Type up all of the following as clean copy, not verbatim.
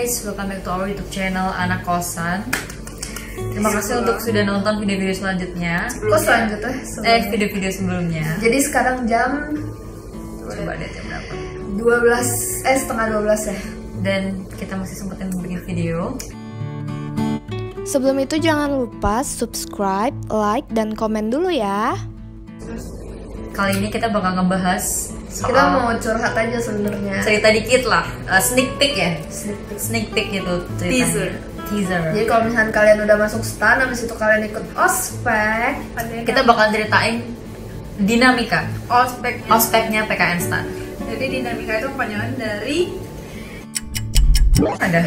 guys, welcome back to our YouTube channel Anak Kosan. Terima kasih untuk sudah nonton video-video selanjutnya. Kok selanjutnya? Video-video sebelumnya. Jadi sekarang jam coba deh jam berapa? 12, setengah 12 ya. Dan kita masih sempetin bikin video. Sebelum itu jangan lupa subscribe, like, dan komen dulu ya. Kali ini kita bakal ngebahas soal Kita mau curhat aja sebenarnya. cerita dikit lah, sneak peek ya, sneak peek gitu Teaser. Teaser. Jadi kalau misalnya kalian udah masuk stan, habis itu kalian ikut ospek, Kita bakal ceritain dinamika ospeknya PKN Stan. Jadi dinamika itu kepanjangan dari Ada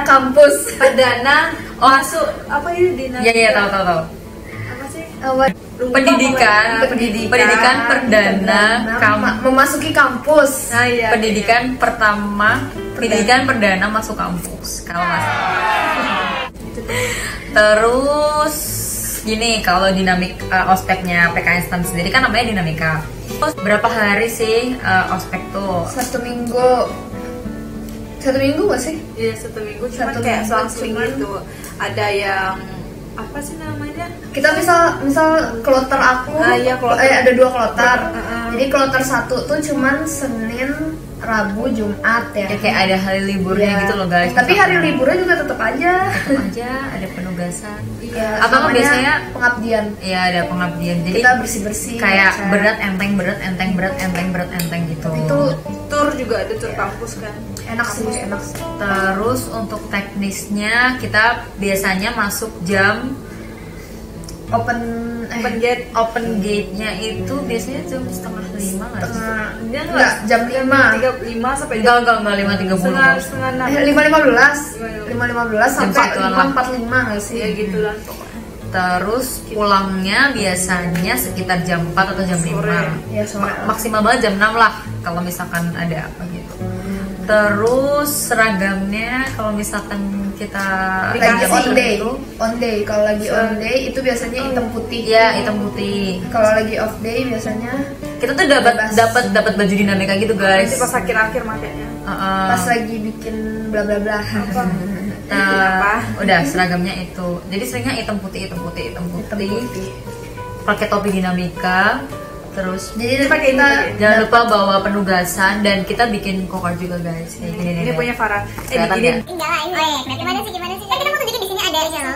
kampus. perdana masuk apa ini dinamika? Iya tahu. Apa sih? Pendidikan perdana memasuki kampus. Nah, iya. Pendidikan perdana masuk kampus kalau nggak salah. Terus gini, kalau dinamik ospeknya PKN Stan sendiri kan namanya dinamika. Terus berapa hari sih ospek tuh? 1 minggu. 1 minggu gak sih? Iya, 1 minggu cuma Satu kayak minggu langsung cuman. gitu. Ada yang apa sih namanya? Kita misal kloter aku, Iya, kloter. ada 2 kloter. Heeh. Jadi kloter 1 tuh cuman Senin, Rabu, Jumat ya. Ya kayak ada hari liburnya Iya. gitu loh guys. Tapi hari liburnya juga tetap aja. tetap aja ada penugasan. Iya. Atau namanya biasanya pengabdian. ya ada pengabdian. Jadi Kita bersih-bersih. kayak ngecek. berat enteng gitu. Itu Tur juga ada tur kampus kan. enak sih, enak sih. Terus untuk teknisnya kita biasanya masuk jam Open open gate-nya itu biasanya jam 4:30 nggak sih? enggak, jam 5. 5 sampai Enggak 5:30. setengah 6. 5.15 sampai Jam 1-an lah. 5.45 nggak sih? Ya gitu lah pokoknya. Terus pulangnya biasanya sekitar jam 4 atau jam 5. Ya sore. Maksimal banget jam 6 lah kalau misalkan ada apa gitu. Terus seragamnya kalau misalkan kita Lagi jam on itu- day. On day. Kalau lagi on day itu biasanya hitam putih. Iya, hitam putih. Kalau lagi off day biasanya Kita tuh Bebas. dapat baju dinamika gitu guys. Nanti pas akhir-akhir makanya. pas lagi bikin bla bla bla. Nah, udah seragamnya itu. Jadi seringnya hitam putih. Pakai topi dinamika. Terus Jadi pakai kita ini jangan lupa bawa penugasan dan kita bikin kokar juga guys. Kayak gini nih. Ini punya Farah. Kelihatan Ini ya? Tinggal lah ini. Gimana sih? Kan kita mau tunjukin di sini ada channel.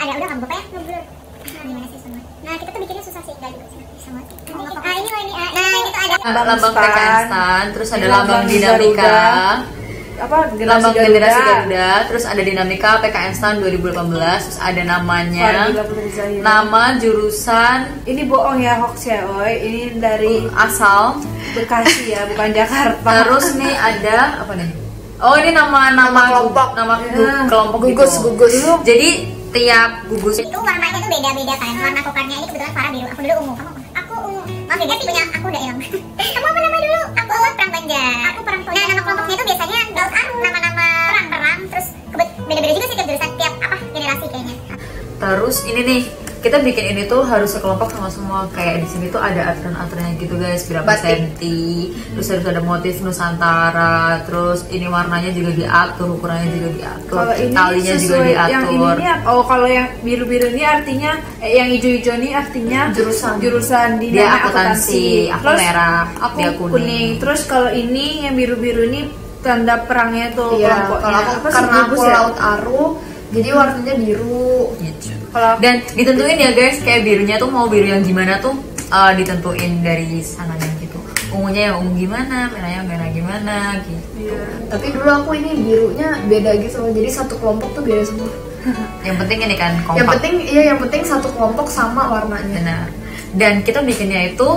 Ada udah nggak buka ya? Ngeblur. Gimana sih semua? Nah kita tuh bikinnya susah sih, nggak juga sih. Sama. Ini loh ini. Nah ini tuh ada. Lambang Stan. PKN Stan, terus ada Lambang lambang dinamika. Garuda. Apa Lambang generasi Garuda, terus ada dinamika PKN Stan 2018, terus ada namanya, Fadila Putri Zahira. nama jurusan, Ini bohong ya, hoax ya, oi. Ini dari asal. Bekasi ya, bukan Jakarta. Terus nih ada apa nih? Oh ini nama kelompok. kelompok Gugus. gitu. Jadi tiap gugus Itu warnanya tuh beda-beda kan. Warna kokarnya ini kebetulan Farah biru. Aku dulu ungu. Aku ungu. Maaf ya guys, punya aku udah hilang. Kamu apa nama dulu? Aku Perang Banjar. Aku Perang Banjar. Nah nama kelompoknya itu biasanya Laut Aru. Nama-nama perang. Terus beda-beda juga sih tiap jurusan, tiap generasi kayaknya. Terus ini nih kita bikin ini tuh harus sekelompok sama semua. Kayak di sini tuh ada aturan-aturannya gitu guys, berapa Batik. senti, terus harus ada motif Nusantara, terus ini warnanya juga diatur, ukurannya juga diatur, Kalau ini talinya juga sesuai yang diatur. ini kalau yang biru-biru ini artinya yang hijau-hijau ini artinya jurusan di Dia namanya akuntansi, aku Terus merah, aku dia kuning. kuning. Terus kalau ini yang biru-biru ini tanda perangnya tuh Iya, kelompoknya. kalau aku Apa sih, karena aku gugus ya? Laut Aru, jadi warnanya biru. Gitu. Kalau Dan ditentuin ya guys, kayak birunya tuh mau biru yang gimana tuh ditentuin dari sananya gitu. Ungunya yang ungu gimana, merahnya merah gimana gitu. iya. Tapi dulu aku ini birunya beda gitu loh. Jadi satu kelompok tuh beda semua. Yang penting ini kan kompak. Yang penting satu kelompok sama warnanya. Benar. Dan kita bikinnya itu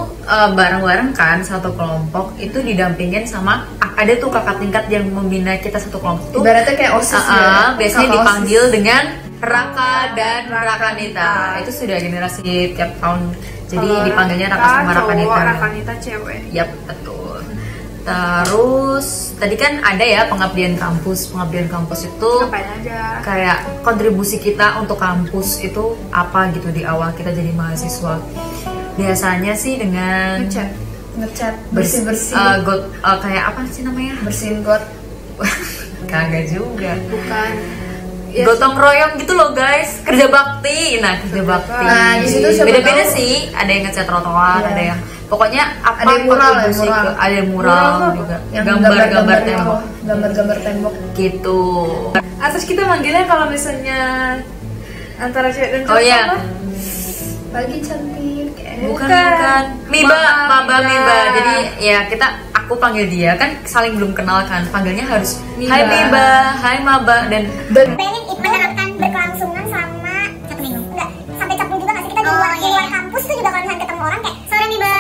bareng-bareng kan, satu kelompok itu didampingin sama ada tuh kakak tingkat yang membina kita satu kelompok tuh. Ibaratnya kayak OSIS ya. Biasanya Kakak dipanggil OSIS. dengan Raka dan Rakanita. Itu sudah generasi tiap tahun. Jadi Kalau dipanggilnya Raka sama Rakanita. Rakanita cewek. Yap, betul. Terus tadi kan ada ya pengabdian kampus. Pengabdian kampus itu Ngapain aja? kayak kontribusi kita untuk kampus itu apa gitu di awal kita jadi mahasiswa. Biasanya sih dengan Ngecat bersih-bersih. kayak apa sih namanya? Bersihin got. Kagak juga. Bukan. Ya, Gotong royong gitu loh guys, kerja bakti. Nah, kerja bakti. Nah, di situ siapa beda-beda tahu- sih. Ada yang ngecat trotoar, Iya. ada yang pokoknya apa Ada yang mural, kontribusi mural. ke- ada yang mural Mural juga. Yang Gambar-gambar itu, tembok gambar-gambar tembok. gitu. Atas kita manggilnya kalau misalnya antara cewek dan cowok Oh iya. apa? Pagi cantik. Bukan. Miba, Maba, Maba, Miba. Miba. Jadi ya aku panggil dia kan saling belum kenal kan. Panggilnya harus Miba. Hai Miba, Hai Maba dan Bayangin itu menerapkan berkelangsungan selama 1 minggu. Enggak, sampai capung juga nggak sih kita di luar kampus itu juga kalau misalnya ketemu orang kayak sore Miba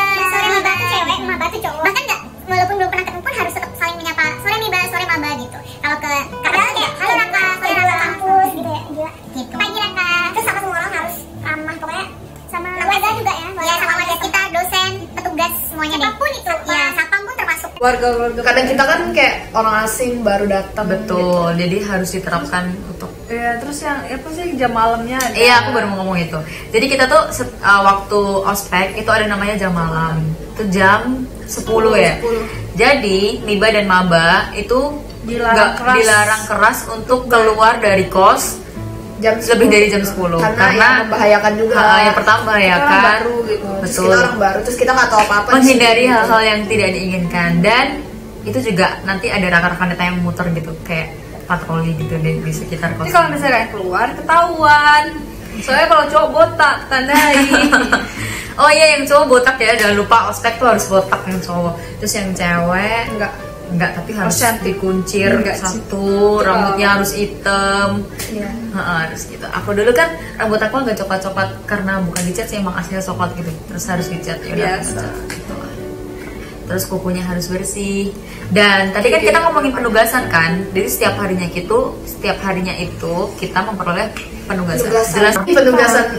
tuh cewek, Maba tuh cowok. Bahkan nggak, walaupun belum pernah ketemu pun harus tetap saling menyapa sore Miba, sore Maba gitu. Kalau ke padahal kayak halo Raka, sore Raka kampus gitu ya, gila. Gitu. Pagi Raka, terus sama semua orang harus ramah pokoknya sama warga juga ya. Ya sama warga kita, dosen, petugas semuanya deh. Apapun itu, ya satpam pun termasuk. Warga-warga. Kadang kita kan kayak orang asing baru datang. betul. Jadi harus diterapkan untuk Ya, terus yang apa sih jam malamnya ada. Iya, aku baru mau ngomong itu. Jadi kita tuh waktu ospek itu ada namanya jam malam. Itu jam 10 ya. 10. Jadi Miba dan Maba itu Dilarang keras. dilarang keras untuk keluar dari kos Jam lebih dari jam 10 Karena yang membahayakan juga. yang pertama ya Kita orang kan baru gitu. Terus betul, kita orang baru, terus kita nggak tahu apa-apa. menghindari di situ. hal-hal yang tidak diinginkan. Dan itu juga nanti ada rekan-rekan kita yang muter gitu kayak patroli gitu di sekitar kos. Jadi kalau misalnya keluar ketahuan. Soalnya kalau cowok botak tandai. Oh iya, yang cowok botak ya, jangan lupa ospek tuh harus botak yang cowok. Terus yang cewek enggak tapi harus cantik. dikuncir Enggak sih. satu, rambutnya harus hitam. Iya. Harus gitu. Aku dulu kan rambut aku agak coklat-coklat karena bukan dicat sih, emang aslinya coklat gitu. Terus harus dicat ya udah, Biasa. dicat, gitu. Terus kukunya harus bersih. Dan tadi kan kita ngomongin penugasan kan. Jadi setiap harinya itu kita memperoleh penugasan. Jelas.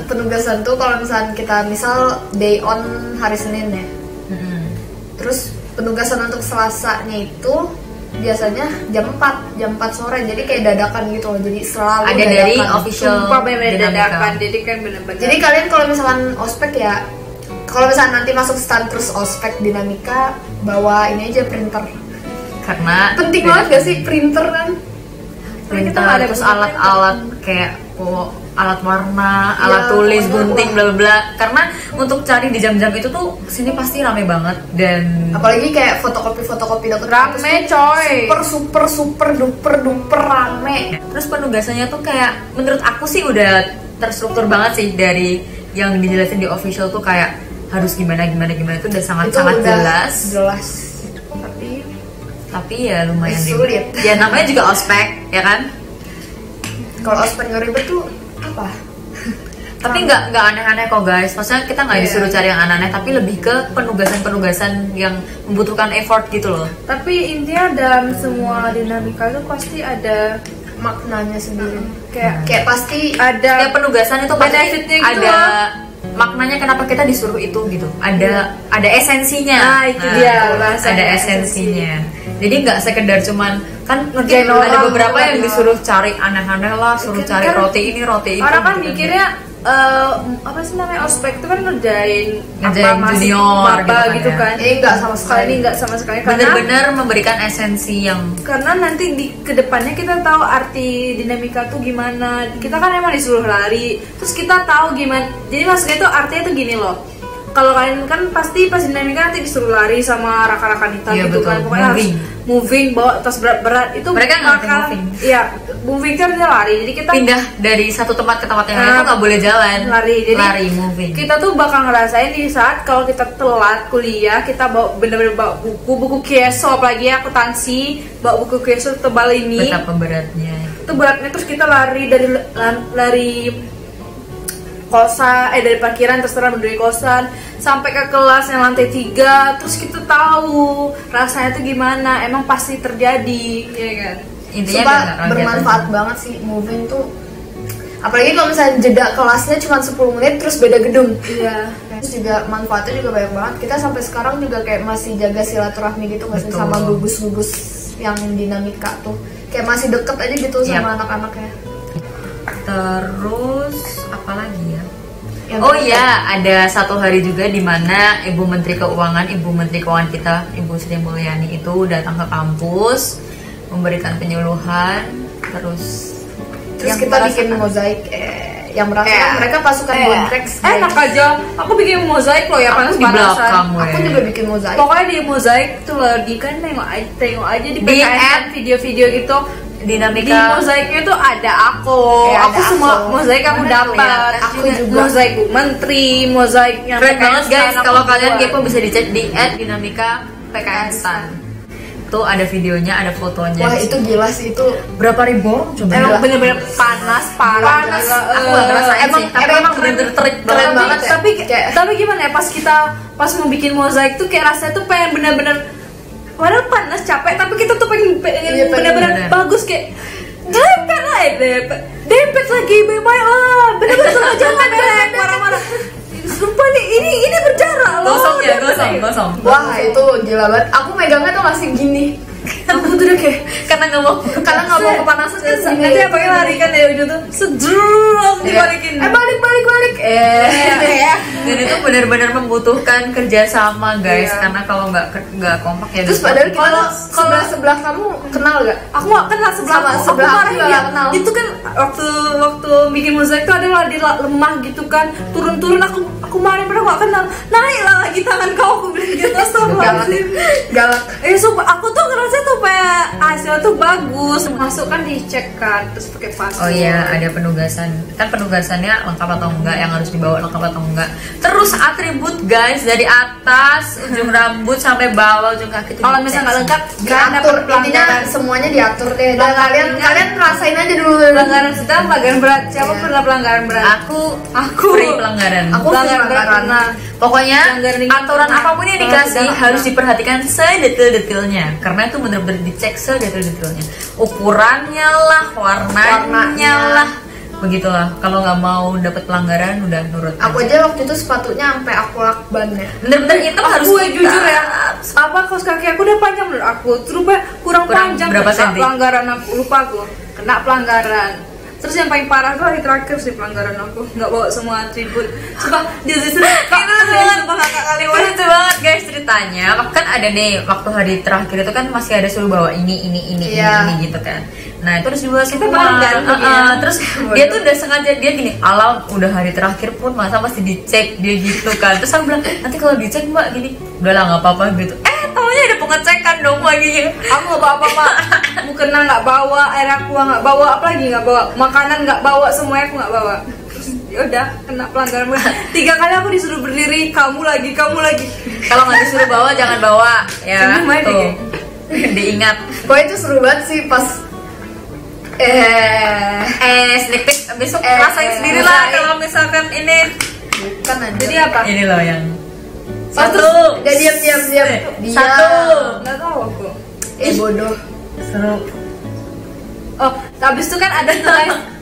Penugasan tuh kalau misalnya kita misal day on hari Senin ya. Mm-mm. Terus penugasan untuk Selasanya itu biasanya jam 4 sore, jadi kayak dadakan gitu loh. Jadi selalu Ada dadakan. dari official Sumpah bener dinamika. dadakan. Jadi kan bener-bener. Jadi kalian kalau misalkan ospek ya, kalau misalnya nanti masuk stand terus ospek dinamika, bawa ini aja printer. Karena Penting banget gak sih printer kan? printer, Kita nggak ada terus printer. alat-alat kayak alat warna, alat tulis, pokoknya gunting, bla bla bla. Karena untuk cari di jam-jam itu tuh sini pasti rame banget dan Apalagi kayak fotokopi deket Rame, kampus tuh coy. super duper rame. terus penugasannya tuh kayak menurut aku sih udah terstruktur banget sih dari yang dijelasin di official tuh kayak harus gimana itu udah sangat Itu udah jelas. tapi ya lumayan Sulit. ribet. Ya namanya juga ospek ya kan. Kalau ospek yang ribet tuh apa? Tapi nggak aneh-aneh kok guys. Maksudnya kita nggak Iya. disuruh cari yang aneh-aneh, tapi lebih ke penugasan yang membutuhkan effort gitu loh. Tapi intinya dalam semua dinamika itu pasti ada Maknanya sendiri. kayak pasti ada Setiap penugasan itu pasti benefitnya gitu ada loh. maknanya kenapa kita disuruh itu gitu. Ada esensinya. Nah, itu dia bahasanya, Ada esensinya. Jadi nggak sekedar cuman kan Ngerjain mungkin ada orang, beberapa yang gitu. disuruh cari aneh-aneh lah, suruh Kan- cari kan roti ini roti itu. orang kan gitu mikirnya apa sih namanya ospek itu kan ngerjain Ngerjain junior maba gitu gitu kan. kan. ini enggak sama Kali sekali. ini nggak sama sekali karena Bener-bener memberikan esensi yang karena nanti di kedepannya kita tahu arti dinamika tuh gimana. Kita kan emang disuruh lari, terus kita tahu gimana. Jadi maksudnya itu artinya tuh gini loh. Kalau kalian kan pasti pas dinamika nanti disuruh lari sama rakan-rakan kita Iya, gitu betul. kan. Pokoknya Moving. harus moving bawa tas berat-berat itu Mereka nggak ngerti moving. Iya, moving kan dia lari. Jadi kita pindah dari satu tempat ke tempat yang lain Nah, tuh nggak boleh jalan. lari. Jadi lari moving. kita tuh bakal ngerasain di saat kalau kita telat kuliah, kita bawa bener-bener bawa buku keso, apalagi akuntansi, bawa buku keso tebal ini. Betapa beratnya. Itu beratnya, terus kita lari dari kosan dari parkiran terserah dari kosan sampai ke kelas yang lantai 3, terus kita tahu rasanya tuh gimana, emang pasti terjadi ya kan. Intinya Sumpah nggak kaget bermanfaat aja. banget sih moving tuh. Apalagi kalau misalnya jeda kelasnya cuma 10 menit terus beda gedung. Iya. Terus juga manfaatnya juga banyak banget. Kita sampai sekarang juga kayak masih jaga silaturahmi gitu nggak sih Betul. sama gugus-gugus yang dinamika tuh. Kayak masih deket aja gitu sama anak-anaknya. Terus apa lagi ya? Yang Oh iya, ada satu hari juga di mana Ibu Menteri Keuangan kita, Ibu Sri Mulyani itu datang ke kampus memberikan penyuluhan, terus yang kita bikin mozaik yang mereka pasukan Bontrek. Enak aja. Aku bikin mozaik loh ya, di belakang. Aku juga bikin mozaik. Pokoknya di mozaik tuh lagi kan tengok aja di PKN video-video gitu. Dinamika di mozaiknya tuh ada aku semua mozaik aku dapat. Aku juga mozaik menteri, mozaik yang keren banget guys. Kalau kalian kepo bisa dicek di @dinamika PKN Stan. Tuh ada videonya, ada fotonya. Wah itu gila sih, itu berapa ribu coba. Emang bener-bener panas parah. Aku gak ngerasain sih, tapi emang bener-bener keren banget. Tapi gimana ya, pas mau bikin mozaik tuh kayak rasanya tuh pengen bener-bener, padahal panas capek, tapi kita tuh pengen bener-bener bagus, kayak dempet lagi baik-baik lah, bener-bener tuh jangan dempet marah-marah. Sumpah nih, ini berjarak loh. Gosong. Wah itu gila banget. Aku megangnya tuh masih gini. Aku tuh udah kayak karena nggak mau kepanasan kan. Nanti apa yang lari kan ya ujung tuh sedruk dibalikin. Balik. Dan itu benar-benar membutuhkan kerjasama guys, karena kalau nggak kompak ya. Terus padahal kalau sebelah kamu kenal gak? Aku nggak kenal sebelah aku marahin dia. Itu kan waktu bikin mozaik tuh ada di lemah gitu kan, turun aku marahin, padahal nggak kenal. Naiklah lagi tangan kau, aku bilang gitu. Astagfirullahaladzim. Galak. Sumpah aku tuh ngerasa tuh kayak hasil tuh bagus. Masuk kan dicek kan, terus pakai password. Oh iya, ada penugasan. Kan penugasannya lengkap atau enggak, yang harus dibawa lengkap atau enggak. Terus atribut guys, dari atas ujung rambut sampai bawah ujung kaki. Kalau misalnya nggak lengkap, diatur. Intinya semuanya diatur deh. Dan kalian rasain aja dulu. Pelanggaran sedang, pelanggaran berat. Siapa pernah pelanggaran berat? Aku free pelanggaran. Aku pelanggaran berat pernah. Pokoknya aturan apapun yang dikasih harus diperhatikan sedetail-detailnya, karena itu benar-benar dicek sedetail-detailnya. Ukurannya lah, warnanya lah, begitulah. Kalau nggak mau dapat pelanggaran udah nurut. Aku aja waktu itu sepatunya sampai aku lakban ya. Bener-bener itu harus jujur ya. Apa kaos kaki aku udah panjang menurut aku, terus kurang panjang. Berapa senti? Pelanggaran aku lupa aku. Kena pelanggaran. Terus yang paling parah tuh hari terakhir sih pelanggaran aku, nggak bawa semua atribut. Coba dia itu lucu banget guys ceritanya. Kan ada nih waktu hari terakhir itu kan masih ada suruh bawa ini gitu kan. Nah itu harus dibawa semua. Terus dia tuh udah sengaja, dia gini, alam udah hari terakhir pun masa masih dicek, dia gitu kan. Terus aku bilang nanti kalau dicek mbak gini, udahlah nggak apa-apa gitu. Taunya ada pengecekan dong lagi. Aku nggak bawa apa-apa, mukena nggak bawa, air aqua nggak bawa, apalagi nggak bawa, makanan nggak bawa, semuanya aku nggak bawa. Ya udah kena pelanggaran. 3 kali aku disuruh berdiri, kamu lagi. Kalau nggak disuruh bawa jangan bawa ya. Tuh. Diingat. Pokoknya itu seru banget sih pas sneak peek besok rasain sendiri lah kalau misalkan ini. Bukan aja. Jadi apa? Ini loh yang satu. Udah diam. Satu. Nggak tahu aku. Bodoh. Seru. Oh, habis itu kan ada tuh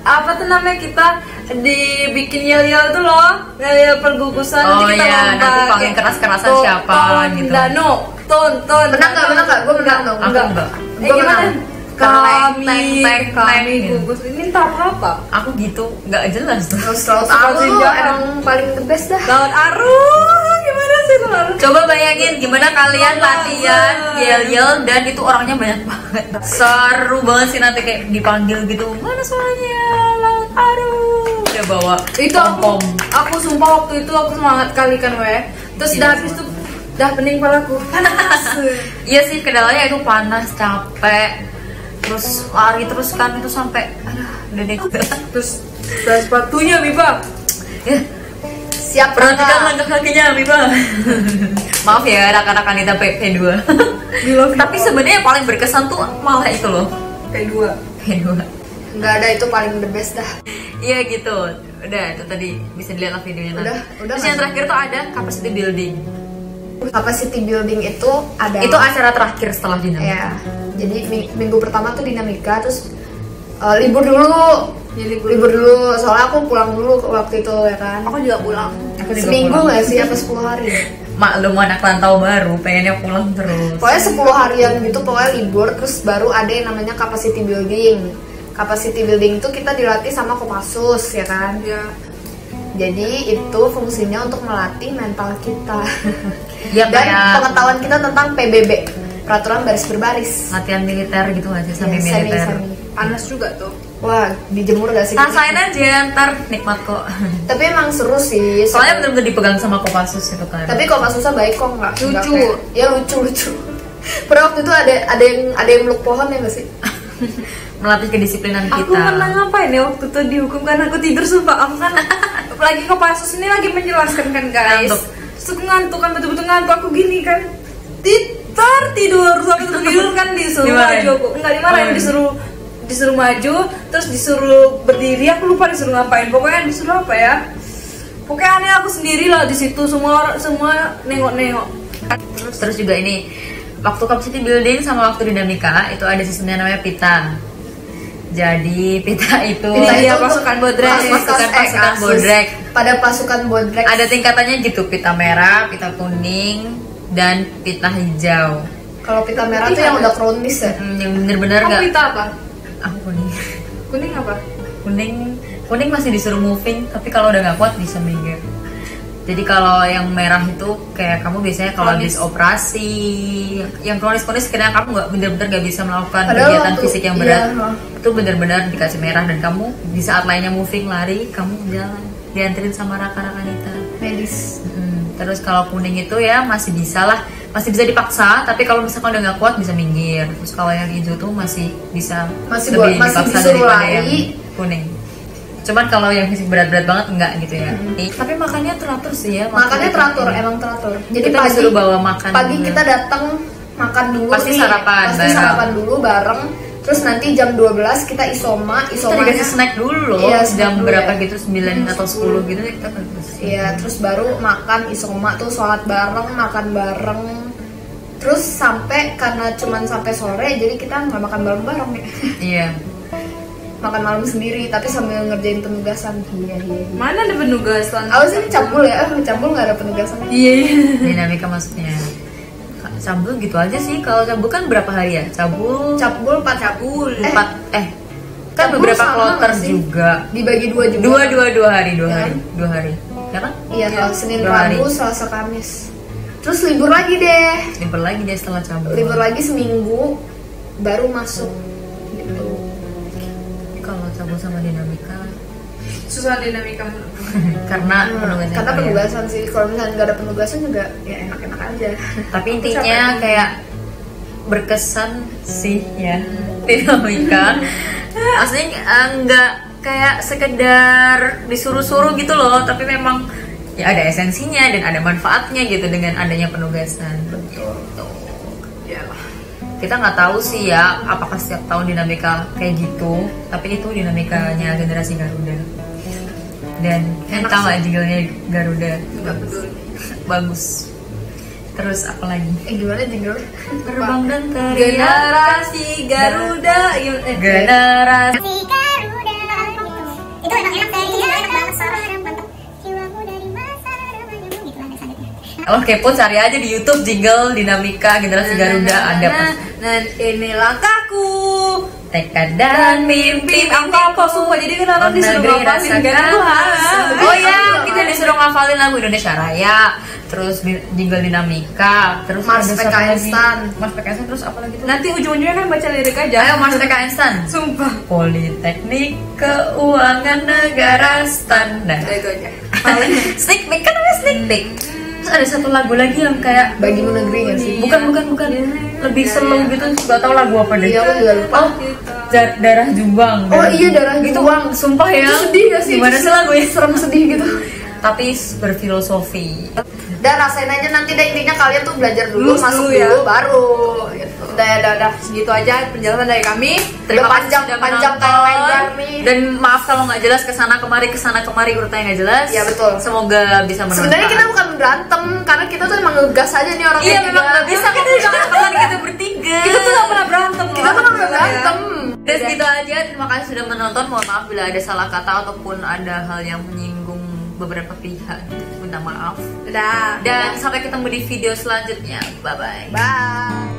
apa tuh namanya, kita dibikin yel-yel tuh loh, yel-yel pergugusan. Oh nanti kita iya, lomba, nanti paling keras-kerasan siapa gitu. Ton. Menang nggak? Gue menang dong. Aku enggak. Gimana? Kami gugus. Ini entah apa? Aku gitu, nggak jelas tuh. Laut Aru emang paling the best dah. Laut Aru, gimana sih laut? Coba bayangin gimana kalian latihan yel-yel dan itu orangnya banyak banget. Seru banget sih nanti kayak dipanggil gitu. Mana suaranya Laut Aru? Dia bawa itu pom-pom. Aku sumpah waktu itu aku semangat kali kan terus udah habis itu dah pening palaku, panas. Iya sih, kendalanya itu panas, capek, terus lari terus kan itu sampai udah deh. Terus sepatunya Biba Ya, siap perhatikan langkah kakinya Biba. Maaf ya rekan-rekan kita P2. Tapi sebenarnya yang paling berkesan tuh malah itu loh, P2. Nggak ada, itu paling the best dah. Iya gitu. Udah itu tadi bisa dilihat lah videonya nanti. Udah. Terus yang terakhir tuh ada capacity building. Capacity building itu ada. Itu acara terakhir setelah dinamika. Ya. Jadi minggu pertama tuh dinamika, terus libur dulu. Ya, libur dulu. Soalnya aku pulang dulu waktu itu ya kan. Aku juga pulang. Seminggu nggak sih, apa 10 hari? Maklum anak rantau baru pengennya pulang terus. Pokoknya 10 harian gitu, pokoknya libur. Terus baru ada yang namanya capacity building. Capacity building itu kita dilatih sama Kopassus ya kan. Ya. Jadi itu fungsinya untuk melatih mental kita. Ya, dan pengetahuan kita tentang PBB. peraturan baris berbaris. Latihan militer gitu nggak sih, sambil Ya, militer. semi. Panas juga tuh. Wah, dijemur gak sih? Rasain aja, ntar nikmat kok. Tapi emang seru sih. Soalnya bener-bener dipegang sama Kopassus itu kan. Tapi kalau pas susah baik kok nggak Lucu. kayak- ya lucu. Pada waktu itu ada yang meluk pohon ya nggak sih? Melatih kedisiplinan kita. Aku pernah ngapain ya waktu itu dihukum karena aku tidur, sumpah. Aku kan lagi Kopassus ini lagi menjelaskan kan guys. Ngantuk. Terus aku ngantuk kan, betul-betul ngantuk aku gini kan. Tidur sampai tidur kan disuruh Dimarahin? maju. Aku enggak dimarahin, disuruh maju, terus disuruh berdiri. Aku lupa disuruh ngapain. Pokoknya disuruh apa ya? Pokoknya aneh, aku sendiri lah di situ, semua nengok-nengok. Terus juga ini waktu capacity building sama waktu dinamika itu ada sistemnya namanya pita. Jadi pita itu Iya, pasukan bodrek. pasukan bodrek. Pada pasukan bodrek. Ada tingkatannya gitu, pita merah, pita kuning, dan pita hijau. Kalau pita merah tuh yang udah kronis ya. Yang bener-bener Kamu nggak. pita apa? Aku kuning. Kuning apa? Kuning masih disuruh moving, tapi kalau udah nggak kuat bisa minggir. Jadi kalau yang merah itu kayak kamu biasanya kalau habis operasi, yang kronis kadang kamu nggak bener-bener nggak bisa melakukan Padahal kegiatan waktu- fisik yang berat, iya. itu bener-bener dikasih merah dan kamu di saat lainnya moving lari, kamu jalan dianterin sama rekan-rekan kita. Medis. Terus kalau kuning itu ya masih bisa lah, masih bisa dipaksa, tapi kalau misalkan udah nggak kuat bisa minggir. Terus kalau yang hijau tuh masih bisa Masih lebih masih dipaksa disuruh daripada lari. yang kuning. Cuman kalau yang fisik berat-berat banget enggak gitu ya. Tapi makannya teratur sih ya. Makannya teratur, emang teratur. Jadi Kita pagi disuruh bawa makan Pagi juga. kita datang makan dulu Pasti nih. sarapan Pasti bareng. sarapan dulu bareng. Terus nanti jam 12 kita isoma. Kita dikasih snack dulu loh. Iya, snack jam dulu berapa ya. gitu, 9 atau 10 gitu kita kasih. Iya, terus baru makan isoma tuh, sholat bareng, makan bareng. Terus sampai karena cuman sampai sore, jadi kita nggak makan bareng-bareng ya. Iya. Makan malam sendiri, tapi sambil ngerjain penugasan. Iya. Mana ada penugasan? Awas ini cabul ya, cabul nggak ada penugasan. Iya. Dinamika maksudnya. Cabul gitu aja sih. Kalau cabul kan berapa hari ya? Cabul Cabul 4 empat kan cabul beberapa sama kloter nggak sih? juga. Dibagi 2 juga. Dua hari. Ya. 2 hari. Ya kan? Iya, kalau Senin, 2 hari. Rabu, Selasa, Kamis. Terus libur lagi deh. Libur lagi deh setelah cabul. Libur lagi seminggu, baru masuk. Gitu. Kalau cabul sama dinamika Susah dinamika. karena penugasan. Karena penugasan sih. Kalau misalnya nggak ada penugasan juga ya enak-enak aja. Tapi intinya kayak berkesan sih ya dinamika. Maksudnya nggak kayak sekedar disuruh-suruh gitu loh, tapi memang ya ada esensinya dan ada manfaatnya gitu dengan adanya penugasan. Betul. Iyalah. Kita nggak tahu sih ya apakah setiap tahun dinamika kayak gitu, tapi itu dinamikanya generasi Garuda. Dan Enak tahu sih. nggak jinglenya Garuda? Enggak peduli. Bagus. Terus apa lagi? Gimana jingle? Terbang dan teriak. Generasi Garuda. Generasi. Si Garuda gitu. Itu emang enak deh, itu enak banget suaranya mantap. Jiwamu dari masa remajamu gitu lah selanjutnya. Kalau kepo cari aja di YouTube jingle dinamika generasi Garuda ada pas. Dan ini langkahku. Tekad dan mimpi. Aku apa sumpah, jadi kenapa disuruh ngapalin kan? Oh ya, kita disuruh ngafalin lagu Indonesia Raya, terus jingle dinamika, terus Mars ada satu PK lagi. Instan. Mars PK Instan, terus apa lagi tuh? Nanti ujung-ujungnya kan baca lirik aja. Ayo Mars PK Instan. Sumpah. Politeknik Keuangan Negara Standar. Udah itu aja. Sneak kan namanya Sneak. Terus ada satu lagu lagi yang kayak Bagimu negeri nggak sih? bukan lebih slow gitu, nggak tahu lagu apa deh. Iya, aku juga lupa. Oh, darah juang. Oh iya, darah juang. Sumpah ya. Itu sedih gak sih? Gimana sih lagunya? Serem sedih gitu. Tapi berfilosofi. Dan rasain aja nanti deh, intinya kalian tuh belajar dulu, Lulus masuk dulu ya. dulu baru gitu. Udah. Segitu aja penjelasan dari kami. Udah panjang sudah kayak menonton. lebar nih. Dan maaf kalau nggak jelas kesana kemari urutannya nggak jelas. Iya, betul. Semoga bisa menonton. Sebenarnya kita bukan berantem, karena kita tuh emang ngegas aja nih orangnya. Iya memang nggak bisa, kita juga nggak pernah gitu bertiga. Kita tuh gak pernah berantem. Kita tuh nggak pernah berantem. Dan segitu aja. Terima kasih sudah menonton. Mohon maaf bila ada salah kata ataupun ada hal yang menyinggung beberapa pihak. Minta maaf. Udah. Dan sampai ketemu di video selanjutnya. Bye bye. Bye.